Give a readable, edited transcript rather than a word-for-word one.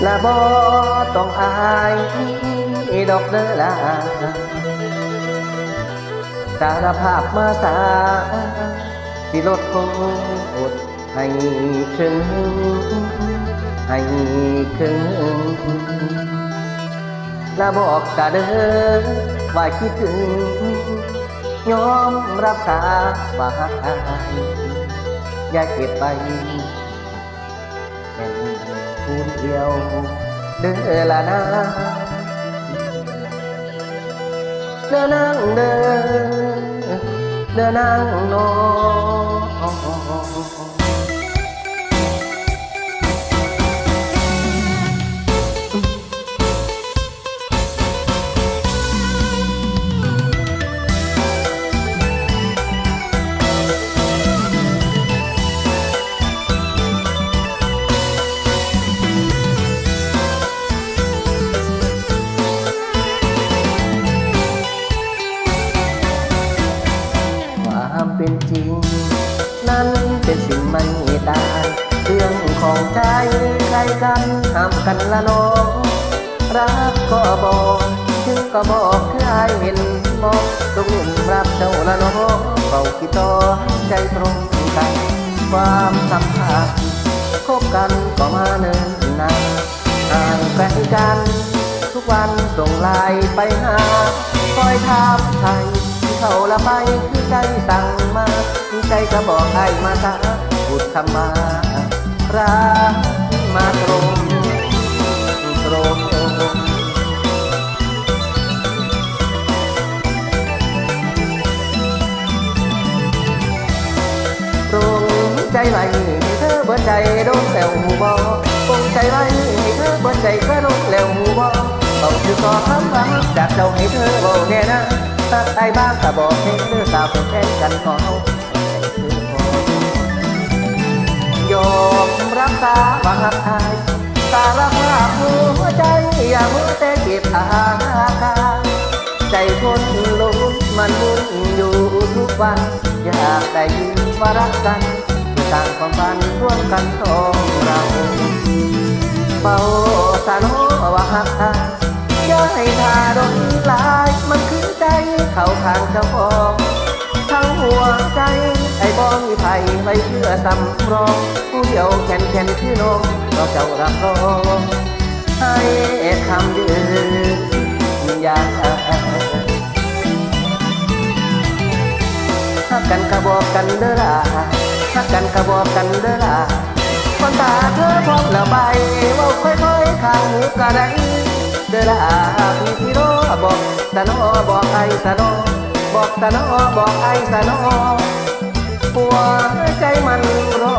ละบ่ต้องอายดอกเด้อลาสารภาพมาสาสิลดโทษให้ครึ่งให้ครึ่งละบอกกะเด้อว่าคิดถึงยอมรับสาว่าหักอายอย่าเก็บไปแม่นพูดเดียวเด้อละนะเด้อนางเด้อเด้อนางน้องความเป็นจริงนั้นเป็นสิ่งไม่ตายเรื่องของใจใครกันห้ามกันละน้องรักก็บอกถึงก็บอกคืออายเห็นมองตรงนุ่มรับเจ้าละน้องเฝ้าคิดต่อใจตรงกันความสัมพันธ์คบกันก็มาเนิ่นนานห่างไกลกันทุกวันส่งไลน์ไปหาคอยถามไทยเขาละไปคือใจสั่งมาใจก็บอกให้มาตาพูดคำมารักมาตรงตรงตรงใจไว้ให้เธอเบิดใจโดนแล้วหูบอตรงใจไว้ให้เธอเบิดใจก็โดนแล้วหูบอต้องคือต่อคำว่าจากเจ้าให้เธอบอกแน่นะถ้าใครบ้างก็บอกให้เธอสาวเป็นแฟนกันขอยอมรับสาว่าหักใครสารภาพหัวใจอย่ามัวแต่เก็บอาการใจคนลุ้นมันวุ่นอยู่ทุกวันอยากได้ยินว่ารักกันสร้างความฝันร่วมกันสองเราเฝ้าสานว่าหักใครอย่าให้ทาดนลายมันคือใจเข้าทางเจ้าของทั้งหัวใจไอ้บ้องมีไผ่ไว้เพื่อสำรองผู้เดียวแข็งคือน้องเราเจ้ารับรองให้คำยืนยันหักกันกระบอกกันเด้อล่ะหักกันกระบอกกันเด้อล่ะคนตาเธอพร้อมละใบว่าค่อยๆข้างหูกระไดเด้อล่ะพี่โรบอกตะโนบอกไอ้ตะโนบอกตะโนบอกไอ้ตะโนหัวใจมันรอ